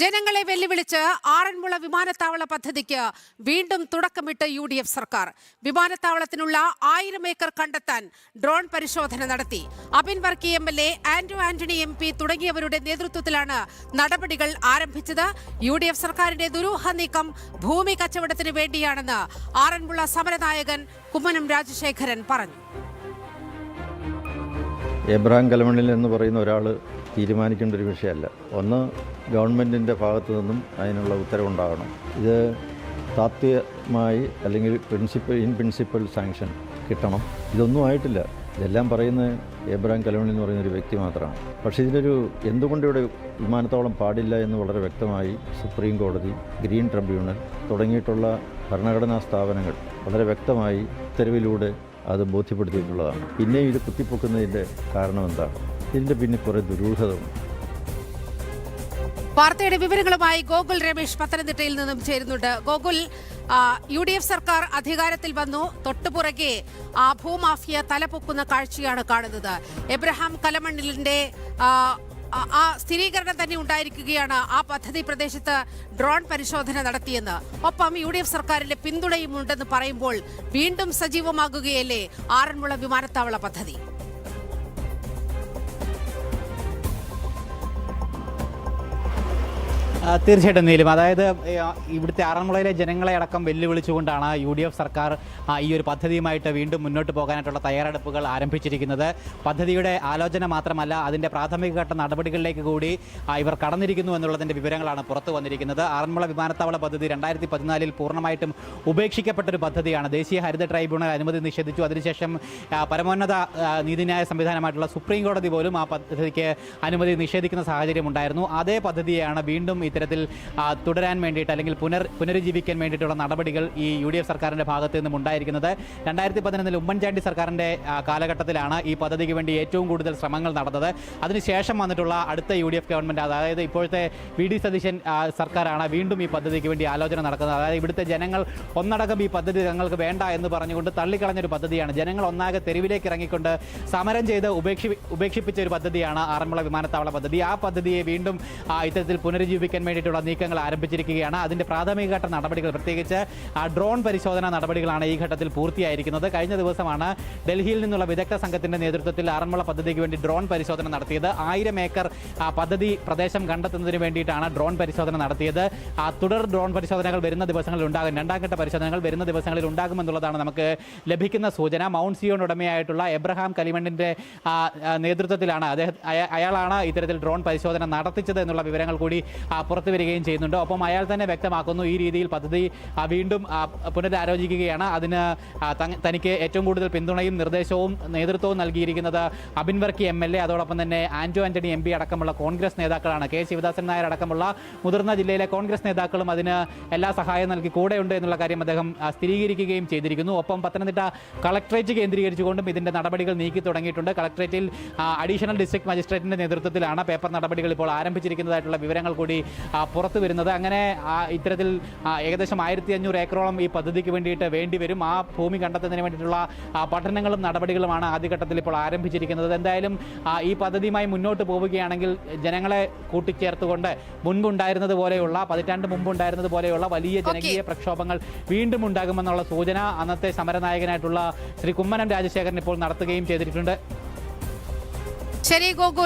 ജനങ്ങളെ വെല്ലുവിളിച്ച് ആറന്മുള വിമാനത്താവള പദ്ധതിക്ക് വീണ്ടും തുടക്കമിട്ട് UDF സർക്കാർ. വിമാനത്താവളത്തിനുള്ള 1000 ഏക്കർ കണ്ടെത്താൻ ഡ്രോൺ പരിശോധന നടത്തി. അബിൻ വർക്കി MLA, ആന്റോ ആന്റണി MP തുടങ്ങിയവരുടെ നേതൃത്വത്തിലാണ് നടപടികൾ ആരംഭിച്ചത്. UDF സർക്കാരിന്റെ ദുരൂഹ നീക്കം ഭൂമി കച്ചവടത്തിന് വേണ്ടിയാണെന്ന് ആറന്മുള സമരനായകൻ കുമ്മനം രാജശേഖരൻ പറഞ്ഞു. എബ്രഹാം കലമണ്ണിൽ എന്ന് പറയുന്ന ഒരാൾ തീരുമാനിക്കേണ്ട ഒരു വിഷയമല്ല. ഒന്ന്, ഗവൺമെൻറ്റിൻ്റെ ഭാഗത്തു നിന്നും അതിനുള്ള ഉത്തരവുണ്ടാകണം. ഇത് താത്വികമായി അല്ലെങ്കിൽ ഇൻ പ്രിൻസിപ്പൽ സാങ്ഷൻ കിട്ടണം. ഇതൊന്നും ആയിട്ടില്ല. ഇതെല്ലാം പറയുന്നത് എബ്രഹാം കലമണ്ണി എന്ന് പറയുന്ന ഒരു വ്യക്തി മാത്രമാണ്. പക്ഷേ ഇതിലൊരു എന്തുകൊണ്ട് ഇവിടെ വിമാനത്താവളം പാടില്ല എന്ന് വളരെ വ്യക്തമായി സുപ്രീം കോടതി, ഗ്രീൻ ട്രിബ്യൂണൽ തുടങ്ങിയിട്ടുള്ള ഭരണഘടനാ സ്ഥാപനങ്ങൾ വളരെ വ്യക്തമായി ഉത്തരവിലൂടെ അത് ബോധ്യപ്പെടുത്തിയിട്ടുള്ളതാണ്. പിന്നെയും ഇത് കുത്തിപ്പൊക്കുന്നതിൻ്റെ കാരണം എന്താണ്? ഇതിൻ്റെ പിന്നെ കുറേ ദുരൂഹതയുണ്ട്. വാർത്തയുടെ വിവരങ്ങളുമായി ഗോകുൽ രമേശ് പത്തനംതിട്ടയിൽ നിന്നും ചേരുന്നുണ്ട്. ഗോകുൽ, UDF സർക്കാർ അധികാരത്തിൽ വന്നു, തൊട്ടുപുറകെ ഭൂമാഫിയ തലപൊക്കുന്ന കാഴ്ചയാണ് കാണുന്നത്. എബ്രഹാം കലമണ്ണിലിന്റെ ആ സ്ഥിരീകരണം തന്നെ ഉണ്ടായിരിക്കുകയാണ് ആ പദ്ധതി പ്രദേശത്ത് ഡ്രോൺ പരിശോധന നടത്തിയെന്ന്. ഒപ്പം UDF സർക്കാരിന്റെ പിന്തുണയും ഉണ്ടെന്ന് പറയുമ്പോൾ വീണ്ടും സജീവമാകുകയല്ലേ ആറന്മുള വിമാനത്താവള പദ്ധതി? തീർച്ചയായിട്ടും നീലും, അതായത് ഇവിടുത്തെ ആറന്മുളയിലെ ജനങ്ങളെ അടക്കം വെല്ലുവിളിച്ചുകൊണ്ടാണ് UDF സർക്കാർ ഈ ഒരു പദ്ധതിയുമായിട്ട് വീണ്ടും മുന്നോട്ട് പോകാനായിട്ടുള്ള തയ്യാറെടുപ്പുകൾ ആരംഭിച്ചിരിക്കുന്നത്. പദ്ധതിയുടെ ആലോചന മാത്രമല്ല, അതിൻ്റെ പ്രാഥമിക ഘട്ട നടപടികളിലേക്ക് കൂടി ഇവർ കടന്നിരിക്കുന്നു എന്നുള്ളതിൻ്റെ വിവരങ്ങളാണ് പുറത്തു വന്നിരിക്കുന്നത്. ആറന്മുള വിമാനത്താവള പദ്ധതി 2014 പൂർണ്ണമായിട്ടും ഉപേക്ഷിക്കപ്പെട്ടൊരു പദ്ധതിയാണ്. ദേശീയ ഹരിത ട്രൈബ്യൂണൽ അനുമതി നിഷേധിച്ചു. അതിനുശേഷം പരമോന്നത നീതിന്യായ സംവിധാനമായിട്ടുള്ള സുപ്രീം കോടതി പോലും ആ പദ്ധതിക്ക് അനുമതി നിഷേധിക്കുന്ന സാഹചര്യം ഉണ്ടായിരുന്നു. അതേ പദ്ധതിയാണ് വീണ്ടും ഇത്തരത്തിൽ തുടരാൻ വേണ്ടിയിട്ട് അല്ലെങ്കിൽ പുനരുജ്ജീവിക്കാൻ വേണ്ടിയിട്ടുള്ള നടപടികൾ ഈ UDF സർക്കാരിൻ്റെ ഭാഗത്ത് നിന്നും ഉണ്ടായിരിക്കുന്നത്. 2011 ഉമ്മൻചാണ്ടി സർക്കാരിൻ്റെ കാലഘട്ടത്തിലാണ് ഈ പദ്ധതിക്ക് വേണ്ടി ഏറ്റവും കൂടുതൽ ശ്രമങ്ങൾ നടന്നത്. അതിനുശേഷം വന്നിട്ടുള്ള അടുത്ത UDF ഗവൺമെൻറ്, അതായത് ഇപ്പോഴത്തെ VD സതീശൻ സർക്കാരാണ് വീണ്ടും ഈ പദ്ധതിക്ക് വേണ്ടി ആലോചന നടക്കുന്നത്. അതായത് ഇവിടുത്തെ ജനങ്ങൾ ഒന്നടങ്കം ഈ പദ്ധതി തങ്ങൾക്ക് വേണ്ട എന്ന് പറഞ്ഞുകൊണ്ട് തള്ളിക്കളഞ്ഞൊരു പദ്ധതിയാണ്. ജനങ്ങൾ ഒന്നാകെ തെരുവിലേക്ക് ഇറങ്ങിക്കൊണ്ട് സമരം ചെയ്ത് ഉപേക്ഷിപ്പിച്ച ഒരു പദ്ധതിയാണ് ആറന്മുള വിമാനത്താവള പദ്ധതി. ആ പദ്ധതിയെ വീണ്ടും ഇത്തരത്തിൽ പുനരുജ്ജീവിക്കാൻ വേണ്ടിയിട്ടുള്ള നീക്കങ്ങൾ ആരംഭിച്ചിരിക്കുകയാണ്. അതിൻ്റെ പ്രാഥമിക ഘട്ട നടപടികൾ, പ്രത്യേകിച്ച് ഡ്രോൺ പരിശോധനാ നടപടികളാണ് ഈ ഘട്ടത്തിൽ പൂർത്തിയായിരിക്കുന്നത്. കഴിഞ്ഞ ദിവസമാണ് ഡൽഹിയിൽ നിന്നുള്ള വിദഗ്ധ സംഘത്തിൻ്റെ നേതൃത്വത്തിൽ ആറന്മുള പദ്ധതിക്ക് വേണ്ടി ഡ്രോൺ പരിശോധന നടത്തിയത്. 1000 ഏക്കർ പദ്ധതി പ്രദേശം കണ്ടെത്തുന്നതിന് വേണ്ടിയിട്ടാണ് ഡ്രോൺ പരിശോധന നടത്തിയത്. തുടർ ഡ്രോൺ പരിശോധനകൾ വരുന്ന ദിവസങ്ങളിൽ ഉണ്ടാകും. രണ്ടാം ഘട്ട പരിശോധനകൾ വരുന്ന ദിവസങ്ങളിൽ ഉണ്ടാകുമെന്നുള്ളതാണ് നമുക്ക് ലഭിക്കുന്ന സൂചന. മൗണ്ട് സിയോൺ ഉടമയായിട്ടുള്ള എബ്രഹാം കലിമണ്ണിൻ്റെ നേതൃത്വത്തിലാണ് അയാളാണ് ഇത്തരത്തിൽ ഡ്രോൺ പരിശോധന നടത്തിച്ചത് എന്നുള്ള വിവരങ്ങൾ കൂടി പുറത്തു വരികയും ചെയ്യുന്നുണ്ട്. ഒപ്പം അയാൾ തന്നെ വ്യക്തമാക്കുന്നു ഈ രീതിയിൽ പദ്ധതി വീണ്ടും പുനരാലോചിക്കുകയാണ്. അതിന് തനിക്ക് ഏറ്റവും കൂടുതൽ പിന്തുണയും നിർദ്ദേശവും നേതൃത്വവും നൽകിയിരിക്കുന്നത് അബിൻ വർക്കി MLA, അതോടൊപ്പം തന്നെ ആന്റോ ആന്റണി MP അടക്കമുള്ള കോൺഗ്രസ് നേതാക്കളാണ്. K ശിവദാസൻ നായർ അടക്കമുള്ള മുതിർന്ന ജില്ലയിലെ കോൺഗ്രസ് നേതാക്കളും അതിന് എല്ലാ സഹായവും നൽകി കൂടെയുണ്ട് എന്നുള്ള കാര്യം അദ്ദേഹം സ്ഥിരീകരിക്കുകയും ചെയ്തിരിക്കുന്നു. ഒപ്പം പത്തനംതിട്ട കളക്ട്രേറ്റ് കേന്ദ്രീകരിച്ചുകൊണ്ടും ഇതിൻ്റെ നടപടികൾ നീക്കി തുടങ്ങിയിട്ടുണ്ട്. കളക്ട്രേറ്റിൽ അഡീഷണൽ ഡിസ്ട്രിക്ട് മജിസ്ട്രേറ്റിൻ്റെ നേതൃത്വത്തിലാണ് പേപ്പർ നടപടികൾ ഇപ്പോൾ ആരംഭിച്ചിരിക്കുന്നതായിട്ടുള്ള വിവരങ്ങൾ കൂടി പുറത്തു വരുന്നത്. അങ്ങനെ ഇത്തരത്തിൽ ഏകദേശം 1500 ഏക്കറോളം ഈ പദ്ധതിക്ക് വേണ്ടിയിട്ട് വേണ്ടിവരും. ആ ഭൂമി കണ്ടെത്തുന്നതിന് വേണ്ടിയിട്ടുള്ള പഠനങ്ങളും നടപടികളുമാണ് ആദ്യഘട്ടത്തിൽ ഇപ്പോൾ ആരംഭിച്ചിരിക്കുന്നത്. എന്തായാലും ഈ പദ്ധതിയുമായി മുന്നോട്ട് പോവുകയാണെങ്കിൽ ജനങ്ങളെ കൂട്ടിച്ചേർത്തുകൊണ്ട് മുൻപുണ്ടായിരുന്നത് പോലെയുള്ള, പതിറ്റാണ്ട് മുമ്പുണ്ടായിരുന്നത് പോലെയുള്ള വലിയ ജനകീയ പ്രക്ഷോഭങ്ങൾ വീണ്ടും ഉണ്ടാകുമെന്നുള്ള സൂചന അന്നത്തെ സമരനായകനായിട്ടുള്ള ശ്രീ കുമ്മനം രാജശേഖരൻ ഇപ്പോൾ നടത്തുകയും ചെയ്തിട്ടുണ്ട്. ശരി ഗോകുൽ.